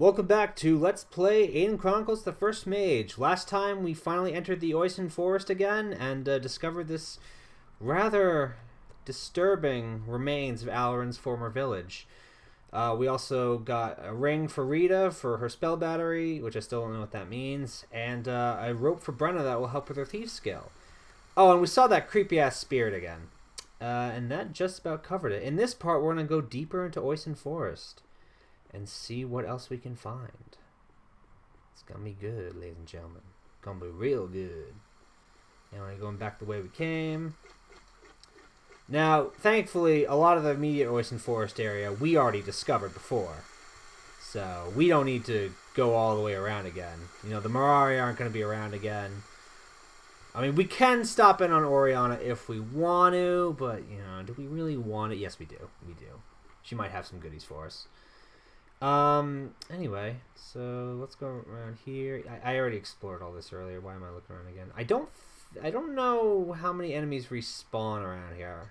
Welcome back to Let's Play Aidyn Chronicles the First Mage. Last time we finally entered the Oisin Forest again and discovered this rather disturbing remains of Alarin's former village. We also got a ring for Rita for her spell battery, which I still don't know what that means, and a rope for Brenna that will help with her thief skill. Oh, and we saw that creepy-ass spirit again. And that just about covered it. In this part, we're going to go deeper into Oisin Forest and see what else we can find. It's gonna be good, ladies and gentlemen. Gonna be real good. And we're going back the way we came. Now, thankfully, a lot of the immediate Oisin Forest area we already discovered before. So, we don't need to go all the way around again. You know, the Mirari aren't going to be around again. I mean, we can stop in on Oriana if we want to, but, you know, do we really want it? Yes, we do. We do. She might have some goodies for us. Anyway, so let's go around here. I already explored all this earlier. Why am I looking around again? I don't know how many enemies respawn around here.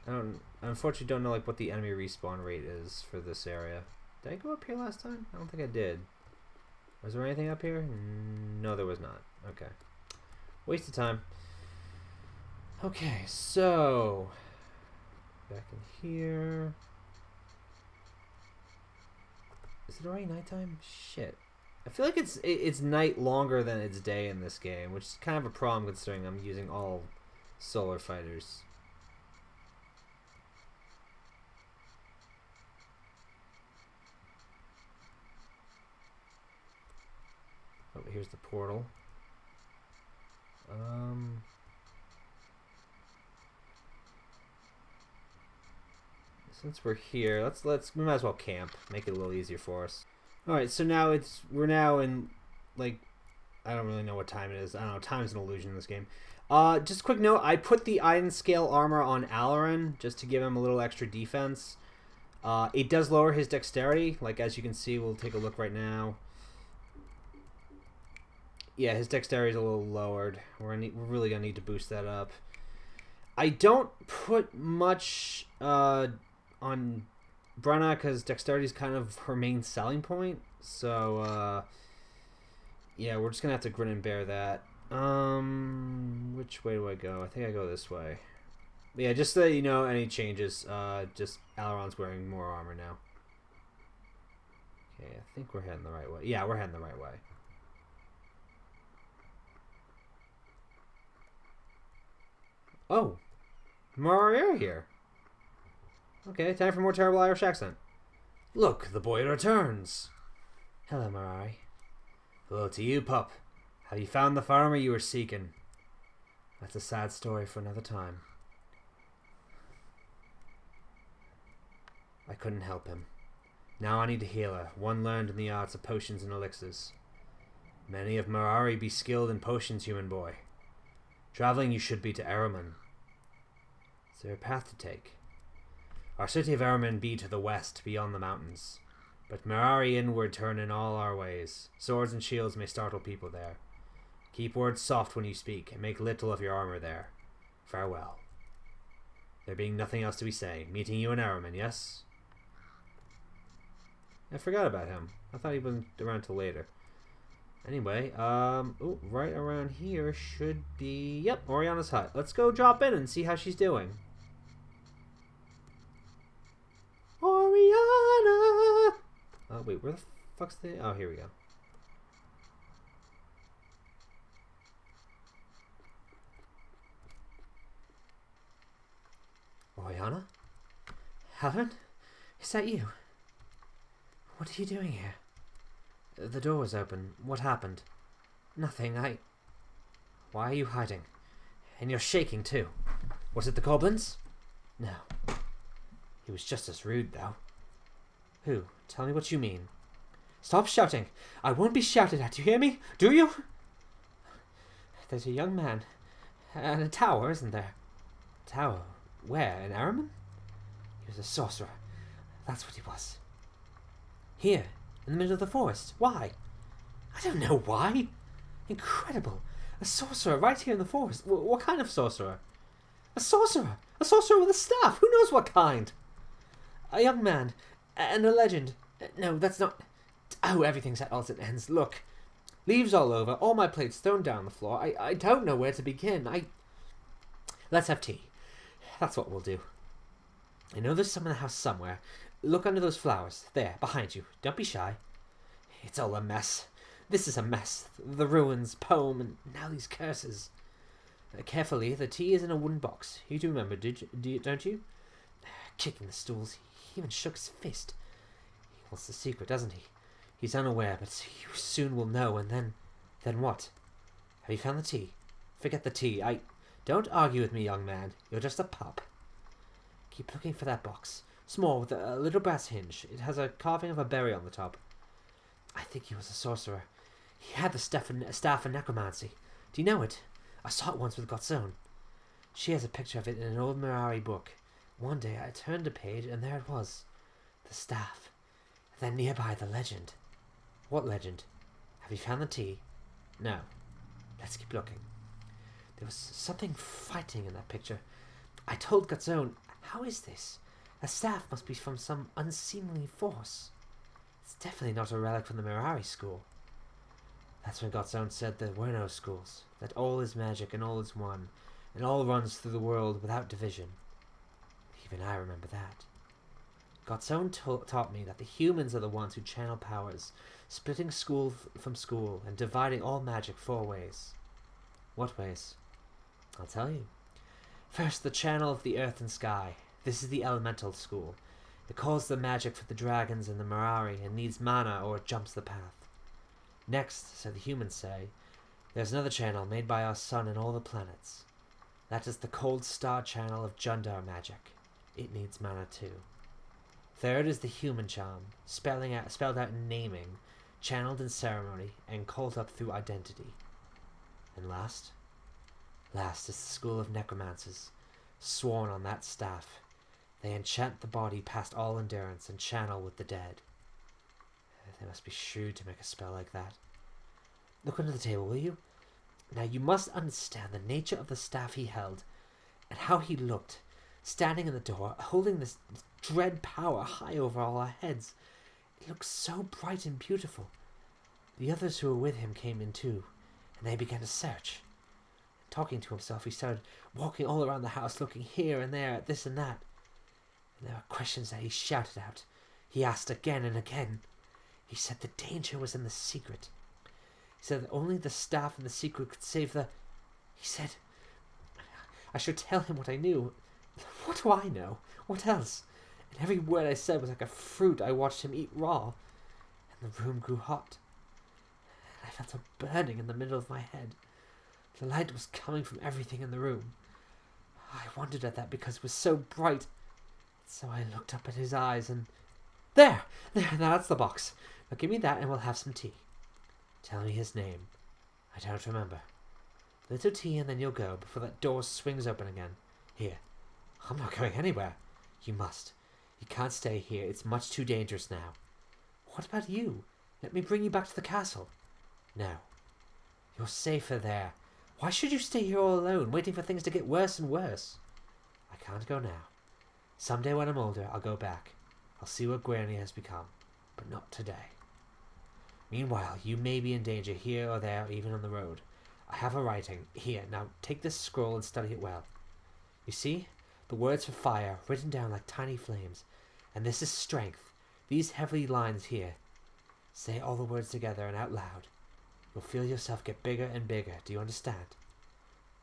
I unfortunately don't know like what the enemy respawn rate is for this area. Did I go up here last time? I don't think I did. Was there anything up here? No, there was not. Okay. Waste of time. Okay, so back in here. Is it already nighttime? Shit. I feel like it's night longer than it's day in this game, which is kind of a problem considering I'm using all solar fighters. Oh, here's the portal. Since we're here, we might as well camp. Make it a little easier for us. All right, so now we're now in like I don't really know what time it is. I don't know. Time's an illusion in this game. Just a quick note: I put the iron scale armor on Alarin just to give him a little extra defense. It does lower his dexterity, like as you can see. We'll take a look right now. Yeah, his dexterity is a little lowered. We're really gonna need to boost that up. I don't put much on Brenna because dexterity is kind of her main selling point. So, yeah, we're just going to have to grin and bear that. Which way do I go? I think I go this way. But yeah, just so you know, any changes, just Alaron's wearing more armor now. Okay, I think we're heading the right way. Yeah, we're heading the right way. Oh, Mario here. Okay, time for more terrible Irish accent. Look, the boy returns. Hello, Mirari. Hello to you, pup. Have you found the farmer you were seeking? That's a sad story for another time. I couldn't help him. Now I need a healer, one learned in the arts of potions and elixirs. Many of Mirari be skilled in potions, human boy. Traveling you should be to Eraman. Is there a path to take? Our city of Eraman be to the west, beyond the mountains. But Mirari inward turn in all our ways. Swords and shields may startle people there. Keep words soft when you speak, and make little of your armor there. Farewell. There being nothing else to be saying, meeting you in Eraman, yes? I forgot about him. I thought he wasn't around till later. Anyway, right around here should be... Yep, Oriana's hut. Let's go drop in and see how she's doing. Oriana! Wait, where the fuck's the... Oh, here we go. Oriana? Helen? Is that you? What are you doing here? The door was open. What happened? Nothing, Why are you hiding? And you're shaking, too. Was it the goblins? No. He was just as rude, though. Who? Tell me what you mean. Stop shouting. I won't be shouted at. You hear me? Do you? There's a young man. And a tower, isn't there? Tower? Where? In Eraman? He was a sorcerer. That's what he was. Here, in the middle of the forest. Why? I don't know why. Incredible. A sorcerer right here in the forest. What kind of sorcerer? A sorcerer. A sorcerer with a staff. Who knows what kind? A young man. And a legend. No, that's not... Oh, everything's at odds and ends. Look. Leaves all over, all my plates thrown down the floor. I don't know where to begin. Let's have tea. That's what we'll do. I know there's some in the house somewhere. Look under those flowers. There, behind you. Don't be shy. It's all a mess. This is a mess. The ruins, poem, and now these curses. Carefully, the tea is in a wooden box. You do remember, don't you? Kicking the stools. He even shook his fist. He wants the secret, doesn't he? He's unaware, but you soon will know, and then what? Have you found the tea? Forget the tea. Don't argue with me, young man. You're just a pup. Keep looking for that box. Small, with a little brass hinge. It has a carving of a berry on the top. I think he was a sorcerer. He had the staff of necromancy. Do you know it? I saw it once with Gotzone. She has a picture of it in an old Mirari book. One day I turned a page, and there it was. The staff. Then nearby the legend. What legend? Have you found the tea? No. Let's keep looking. There was something fighting in that picture. I told Gotzone, how is this? A staff must be from some unseemly force. It's definitely not a relic from the Mirari school. That's when Gotzone said there were no schools, that all is magic and all is one, and all runs through the world without division. Even I remember that. Gotzone taught me that the humans are the ones who channel powers, splitting school from school and dividing all magic 4 ways. What ways? I'll tell you. First, the channel of the earth and sky. This is the elemental school. It calls the magic for the dragons and the Mirari and needs mana or it jumps the path. Next, so the humans say, there's another channel made by our sun and all the planets. That is the cold star channel of Jundar magic. It needs mana too. Third is the human charm, spelled out in naming, channeled in ceremony, and called up through identity. And last is the school of necromancers, sworn on that staff. They enchant the body past all endurance and channel with the dead. They must be shrewd to make a spell like that. Look under the table, will you? Now you must understand the nature of the staff he held, and how he looked, standing in the door, holding this dread power high over all our heads. It looked so bright and beautiful. The others who were with him came in too, and they began to search. Talking to himself, he started walking all around the house, looking here and there at this and that. And there were questions that he shouted out. He asked again and again. He said the danger was in the secret. He said that only the staff and the secret could save the... He said I should tell him what I knew. What do I know? What else? And every word I said was like a fruit I watched him eat raw. And the room grew hot. And I felt a burning in the middle of my head. The light was coming from everything in the room. I wondered at that because it was so bright. So I looked up at his eyes and... There! Now that's the box. Now give me that and we'll have some tea. Tell me his name. I don't remember. Little tea and then you'll go before that door swings open again. Here. I'm not going anywhere. You must. You can't stay here. It's much too dangerous now. What about you? Let me bring you back to the castle. No. You're safer there. Why should you stay here all alone, waiting for things to get worse and worse? I can't go now. Someday when I'm older, I'll go back. I'll see what Granny has become, but not today. Meanwhile, you may be in danger here or there, or even on the road. I have a writing. Here, now take this scroll and study it well. You see? The words for fire, written down like tiny flames. And this is strength. These heavy lines here. Say all the words together and out loud. You'll feel yourself get bigger and bigger. Do you understand?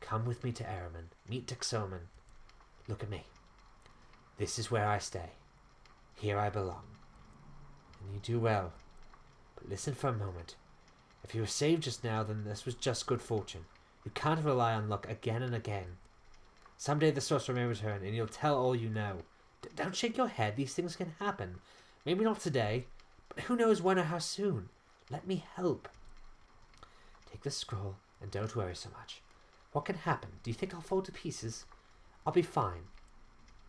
Come with me to Araman. Meet Texoman. Look at me. This is where I stay. Here I belong. And you do well. But listen for a moment. If you were saved just now, then this was just good fortune. You can't rely on luck again and again. Someday the sorcerer may return, and you'll tell all you know. Don't shake your head. These things can happen. Maybe not today, but who knows when or how soon. Let me help. Take the scroll, and don't worry so much. What can happen? Do you think I'll fall to pieces? I'll be fine.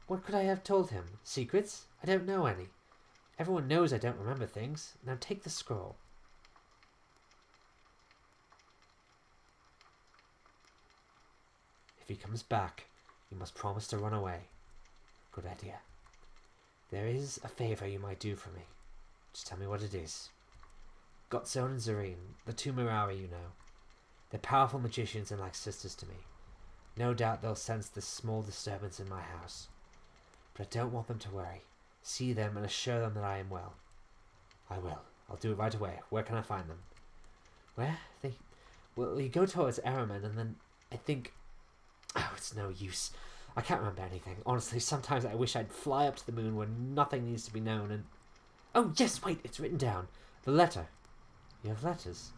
What could I have told him? Secrets? I don't know any. Everyone knows I don't remember things. Now take the scroll. If he comes back, you must promise to run away. Good idea. There is a favor you might do for me. Just tell me what it is. Gotzone and Zareen, the two Mirari, you know. They're powerful magicians and like sisters to me. No doubt they'll sense this small disturbance in my house. But I don't want them to worry. See them and assure them that I am well. I will. I'll do it right away. Where can I find them? Where? Well, you go towards Araman and then I think... Oh, it's no use. I can't remember anything. Honestly, sometimes I wish I'd fly up to the moon where nothing needs to be known and... Oh, yes, wait, it's written down. The letter. You have letters?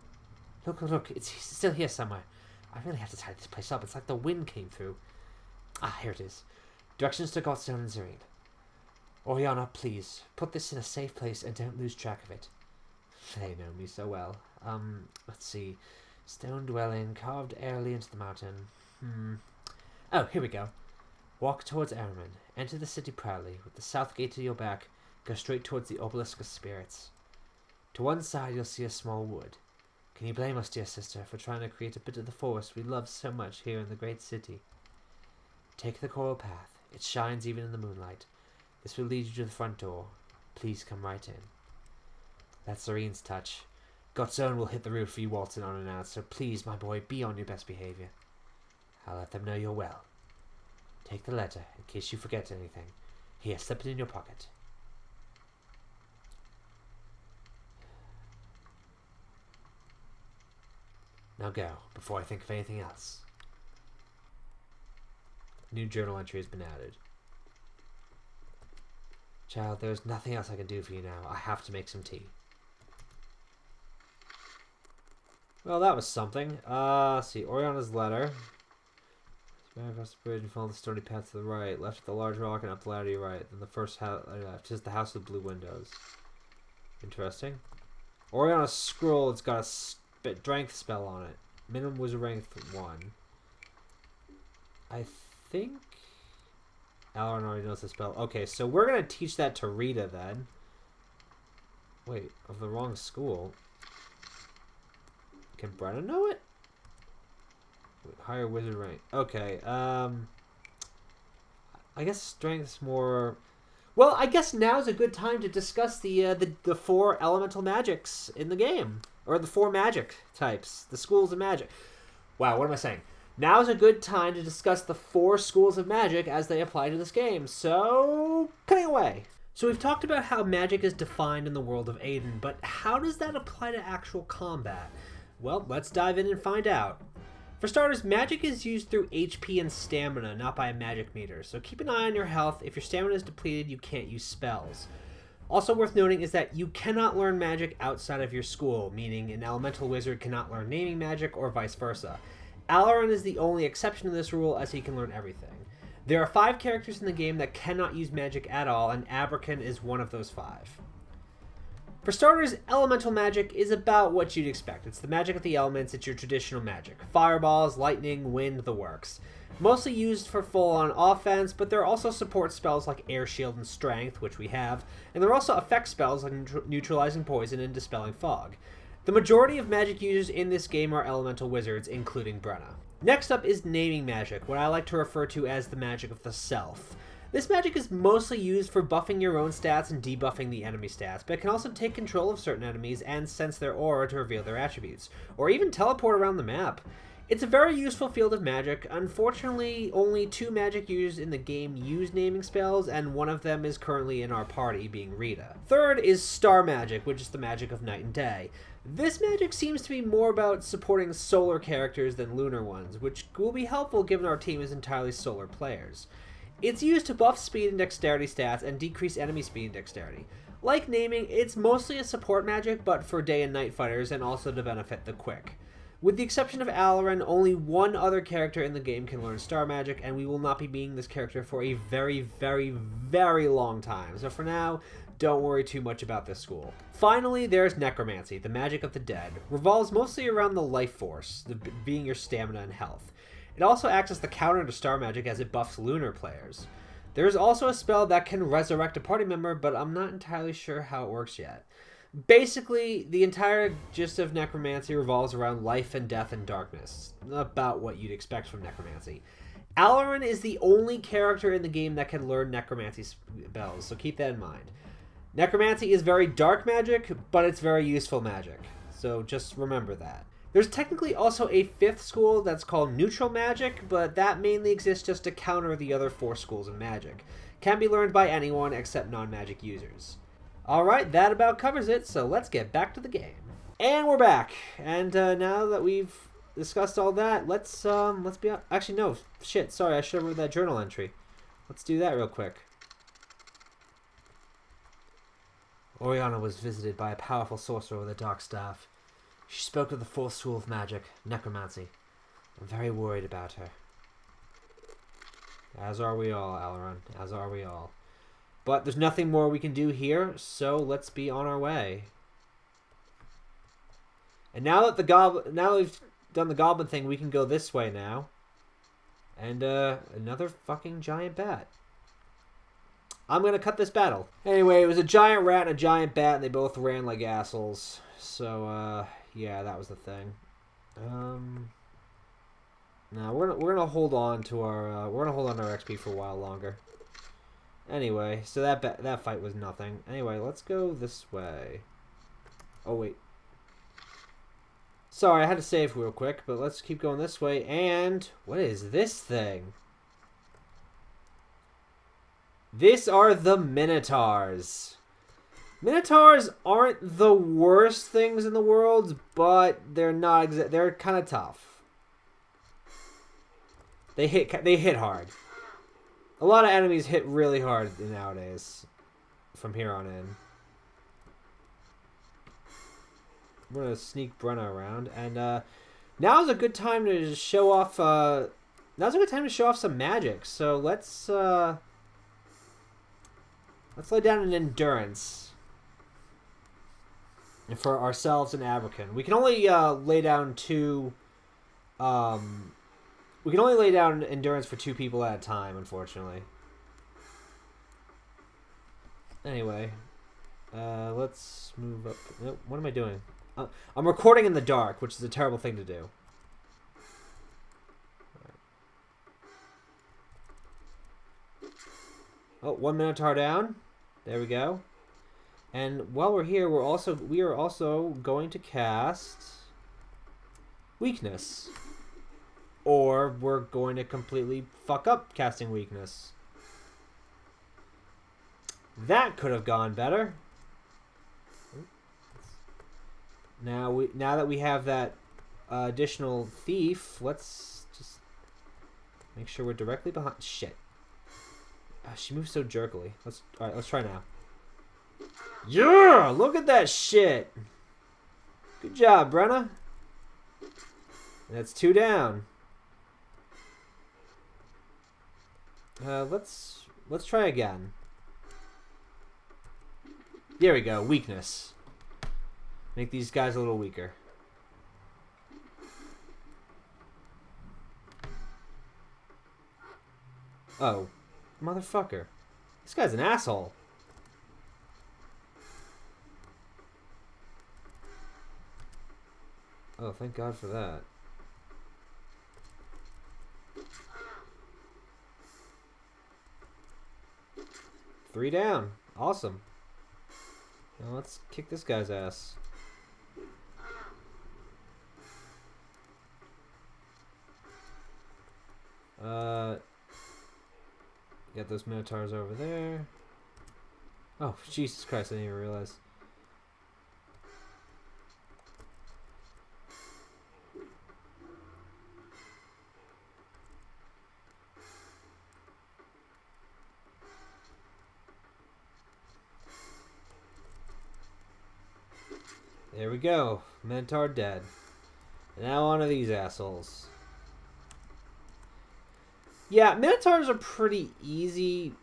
Look, it's still here somewhere. I really have to tie this place up. It's like the wind came through. Ah, here it is. Directions to Gotzone and Zareen. Oriana, please, put this in a safe place and don't lose track of it. They know me so well. Let's see. Stone dwelling, carved airily into the mountain. Oh, here we go. Walk towards Araman. Enter the city proudly. With the south gate to your back, go straight towards the Obelisk of Spirits. To one side, you'll see a small wood. Can you blame us, dear sister, for trying to create a bit of the forest we love so much here in the great city? Take the coral path. It shines even in the moonlight. This will lead you to the front door. Please come right in. That's Zareen's touch. Gotzone will hit the roof for you waltzing unannounced, so please, my boy, be on your best behavior. I'll let them know you're well. Take the letter, in case you forget anything. Here, slip it in your pocket. Now go, before I think of anything else. New journal entry has been added. Child, there's nothing else I can do for you now. I have to make some tea. Well, that was something. Let's see. Oriana's letter. Span across the bridge and follow the stony path to the right. Left at the large rock and up the ladder to your right. Then the first house left is the house with blue windows. Interesting. Oriana's scroll, it's got a strength spell on it. Minimum was rank 1. I think Alaron already knows the spell. Okay, so we're going to teach that to Rita then. Wait, of the wrong school. Can Brenna know it? Higher wizard rank. Okay, I guess strength's more... Well, I guess now's a good time to discuss the 4 elemental magics in the game. Or the 4 magic types. The schools of magic. Wow, what am I saying? Now's a good time to discuss the 4 schools of magic as they apply to this game. So, cutting away. So we've talked about how magic is defined in the world of Aidyn, but how does that apply to actual combat? Well, let's dive in and find out. For starters, magic is used through HP and stamina, not by a magic meter. So keep an eye on your health. If your stamina is depleted, you can't use spells. Also worth noting is that you cannot learn magic outside of your school, meaning an elemental wizard cannot learn naming magic or vice versa. Alaron is the only exception to this rule, as he can learn everything. There are 5 characters in the game that cannot use magic at all, and Abrakan is one of those 5. For starters, elemental magic is about what you'd expect. It's the magic of the elements, it's your traditional magic. Fireballs, lightning, wind, the works. Mostly used for full-on offense, but there are also support spells like Air Shield and Strength, which we have, and there are also effect spells like Neutralizing Poison and Dispelling Fog. The majority of magic users in this game are elemental wizards, including Brenna. Next up is naming magic, what I like to refer to as the magic of the self. This magic is mostly used for buffing your own stats and debuffing the enemy stats, but it can also take control of certain enemies and sense their aura to reveal their attributes, or even teleport around the map. It's a very useful field of magic. Unfortunately, only 2 magic users in the game use naming spells, and one of them is currently in our party, being Rita. Third is star magic, which is the magic of night and day. This magic seems to be more about supporting solar characters than lunar ones, which will be helpful given our team is entirely solar players. It's used to buff speed and dexterity stats and decrease enemy speed and dexterity. Like naming, it's mostly a support magic, but for day and night fighters, and also to benefit the quick. With the exception of Alaron, only one other character in the game can learn star magic, and we will not be being this character for a very, very, very long time. So for now, don't worry too much about this school. Finally, there's necromancy, the magic of the dead. Revolves mostly around the life force, being your stamina and health. It also acts as the counter to star magic as it buffs lunar players. There is also a spell that can resurrect a party member, but I'm not entirely sure how it works yet. Basically, the entire gist of necromancy revolves around life and death and darkness. About what you'd expect from necromancy. Alaron is the only character in the game that can learn necromancy spells, so keep that in mind. Necromancy is very dark magic, but it's very useful magic. So just remember that. There's technically also a 5th school that's called neutral magic, but that mainly exists just to counter the other 4 schools of magic. Can be learned by anyone except non-magic users. Alright, that about covers it, so let's get back to the game. And we're back. And now that we've discussed all that, let's be... Actually, no. Shit, sorry, I should have read that journal entry. Let's do that real quick. Oriana was visited by a powerful sorcerer with a dark staff. She spoke of the 4th school of magic, necromancy. I'm very worried about her. As are we all, Alaron. As are we all. But there's nothing more we can do here, so let's be on our way. And now that we've done the goblin thing, we can go this way now. And another fucking giant bat. I'm gonna cut this battle. Anyway, it was a giant rat and a giant bat, and they both ran like assholes. So yeah, that was the thing. Now we're gonna hold on to our XP for a while longer. Anyway, so that fight was nothing. Anyway, let's go this way. Oh wait. Sorry, I had to save real quick, but let's keep going this way. And what is this thing? These are the Minotaurs. Minotaurs aren't the worst things in the world, but they're not. They're kind of tough. They hit hard. A lot of enemies hit really hard nowadays. From here on in, I'm gonna sneak Brenna around, and now's a good time to show off. Now's a good time to show off some magic. So let's lay down an endurance for ourselves and Abrakan. We can only lay down 2. We can only lay down endurance for 2 people at a time, unfortunately. Anyway, let's move up. Nope, what am I doing? I'm recording in the dark, which is a terrible thing to do. Oh, 1 Minotaur down. There we go. And while we're here, we are also going to cast Weakness. Or we're going to completely fuck up casting Weakness. That could have gone better. Now that we have that additional thief, let's just make sure we're directly behind. Shit. She moves so jerkily. Alright, let's try now. Yeah! Look at that shit! Good job, Brenna. That's 2 down. Let's try again. There we go. Weakness. Make these guys a little weaker. Oh. Motherfucker. This guy's an asshole. Oh, thank God for that. Three down. Awesome. Now let's kick this guy's ass. Get those Minotaurs over there. Oh, Jesus Christ, I didn't even realize. There we go. Minotaur dead. And now on to these assholes. Yeah, Minotaurs are pretty easy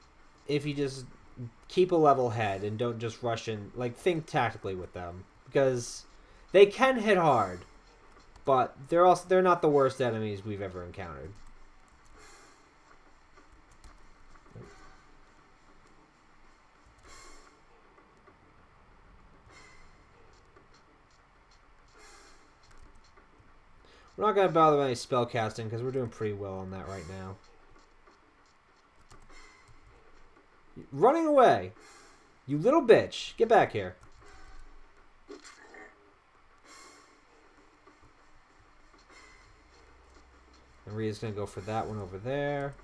if you just keep a level head and don't just rush in. Like, think tactically with them. Because they can hit hard. But they're not the worst enemies we've ever encountered. We're not going to bother with any spell casting because we're doing pretty well on that right now. Running away. You little bitch. Get back here. And Rhea's going to go for that one over there.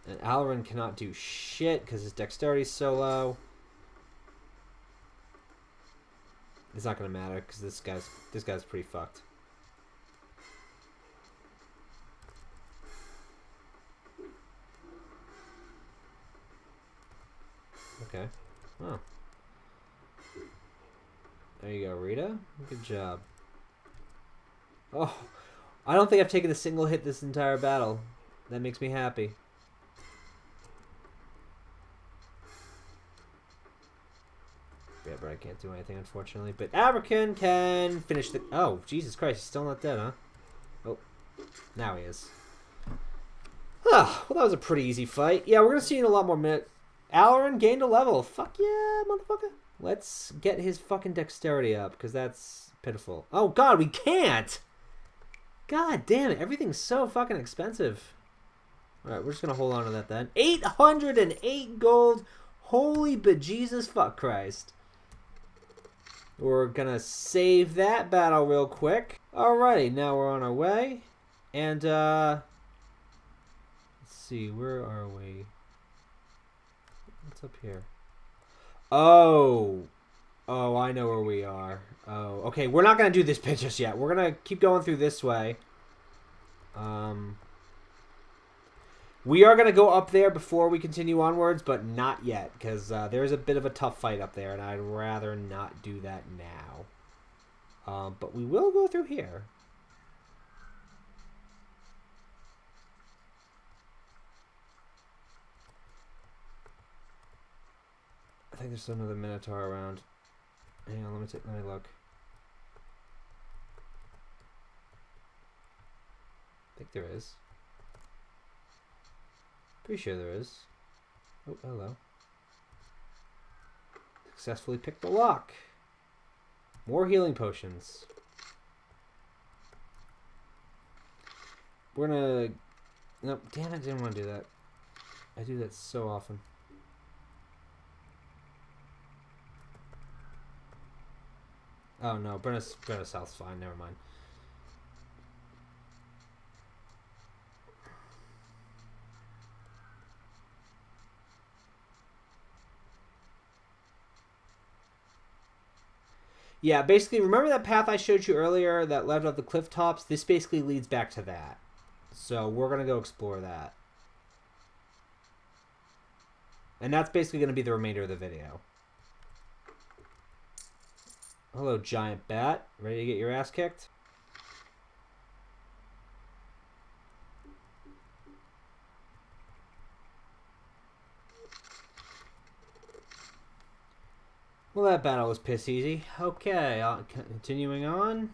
And Alrin cannot do shit because his dexterity is so low. It's not going to matter because this guy's pretty fucked. Okay. Oh. There you go, Rita. Good job. Oh, I don't think I've taken a single hit this entire battle. That makes me happy. Yeah, but I can't do anything, unfortunately. But Abrakan can finish the... Oh, Jesus Christ, he's still not dead, huh? Oh, now he is. Oh, well, that was a pretty easy fight. Yeah, we're going to see in a lot more minutes. Alrin gained a level. Fuck yeah, motherfucker. Let's get his fucking dexterity up, because that's pitiful. Oh, God, we can't! God damn it, everything's so fucking expensive. Alright, we're just going to hold on to that then. 808 gold. Holy bejesus fuck Christ. We're going to save that battle real quick. Alrighty, now we're on our way. And, let's see, where are we? What's up here? Oh, I know where we are. Oh, okay, we're not going to do this bit just yet. We're going to keep going through this way. We are going to go up there before we continue onwards, but not yet, because there's a bit of a tough fight up there, and I'd rather not do that now. But we will go through here. I think there's another Minotaur around. Hang on, let me look. I think there is. Pretty sure there is. Oh, hello. Successfully picked the lock. More healing potions. We're gonna... No, damn it, I didn't want to do that. I do that so often. Oh no, Brenna South's fine, never mind. Yeah, basically, remember that path I showed you earlier that led up the cliff tops? This basically leads back to that. So we're going to go explore that. And that's basically going to be the remainder of the video. Hello, giant bat. Ready to get your ass kicked? Well, that battle was piss easy. Okay, continuing on.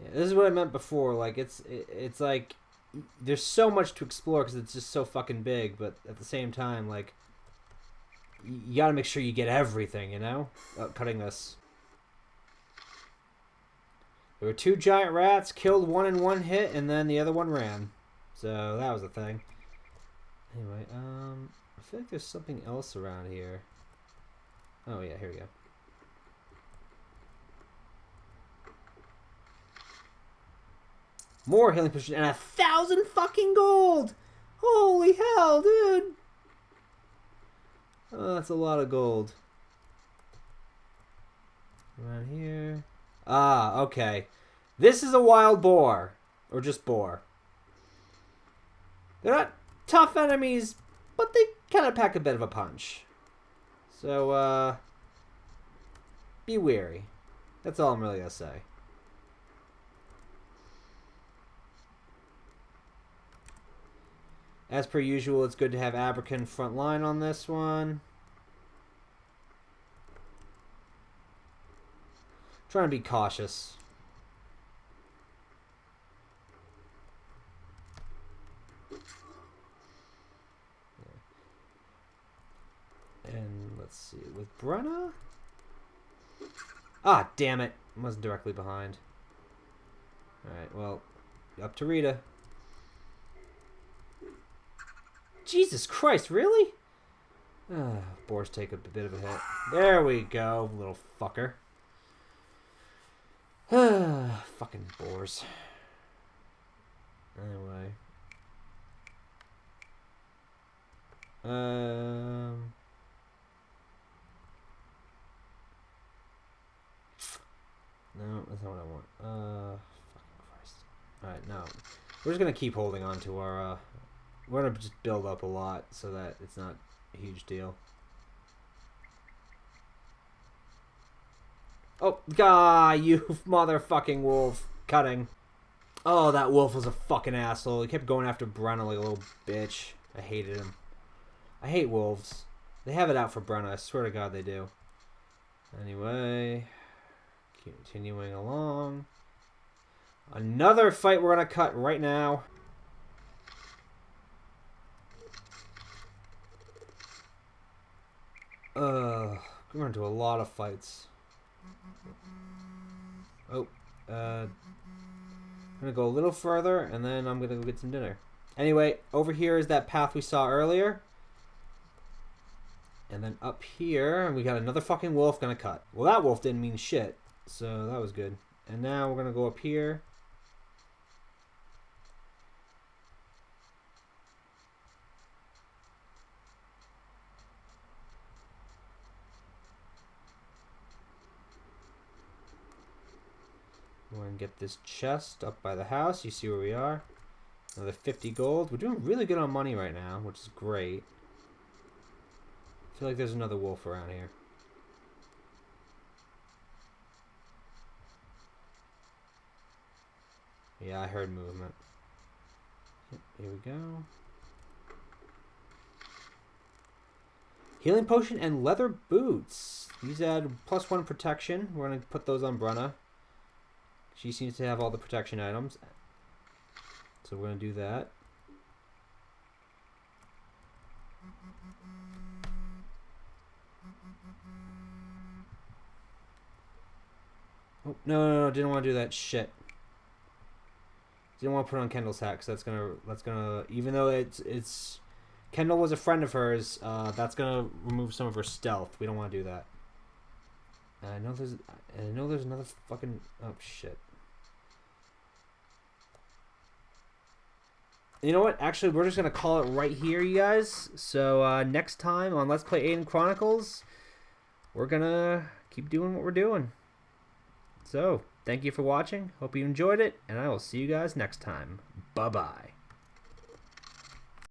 Yeah, this is what I meant before. Like, it's like there's so much to explore because it's just so fucking big. But at the same time, like, you gotta make sure you get everything. You know, cutting this. There were 2 giant rats, killed one in 1 hit, and then the other one ran. So that was the thing. Anyway, I feel like there's something else around here. Oh yeah, here we go. More healing potions and 1,000 fucking gold! Holy hell, dude! Oh, that's a lot of gold. Around here. Ah, okay. This is a wild boar. Or just boar. They're not tough enemies, but they kind of pack a bit of a punch. So, be wary. That's all I'm really going to say. As per usual, it's good to have Abrakan front line on this one. Trying to be cautious. And let's see, with Brenna, Ah, damn it. I wasn't directly behind. Alright, well, up to Rita. Jesus Christ, really? Boars take a bit of a hit. There we go, little fucker. Fucking boars. Anyway. No, that's not what I want. Fucking Christ. Alright, no. We're just gonna keep holding on to our, we're gonna just build up a lot so that it's not a huge deal. Oh, God, you motherfucking wolf. Cutting. Oh, that wolf was a fucking asshole. He kept going after Brenna like a little bitch. I hated him. I hate wolves. They have it out for Brenna. I swear to God they do. Anyway, continuing along. Another fight we're going to cut right now. We're going to do a lot of fights. Oh, I'm going to go a little further, and then I'm going to go get some dinner. Anyway, over here is that path we saw earlier. And then up here, we got another fucking wolf going to cut. Well, that wolf didn't mean shit, so that was good. And now we're going to go up here. We're going to get this chest up by the house. You see where we are. Another 50 gold. We're doing really good on money right now, which is great. I feel like there's another wolf around here. Yeah, I heard movement. Here we go. Healing potion and leather boots. These add +1 protection. We're going to put those on Brenna. She seems to have all the protection items. So we're going to do that. Oh, no, didn't want to do that shit. Didn't want to put on Kendall's hat because that's gonna, even though it's Kendall was a friend of hers, that's gonna remove some of her stealth. We don't want to do that. And I know there's another fucking, oh shit. You know what? Actually, we're just gonna call it right here, you guys. So next time on Let's Play Aidyn Chronicles, we're gonna keep doing what we're doing. So, thank you for watching. Hope you enjoyed it, and I will see you guys next time. Bye-bye.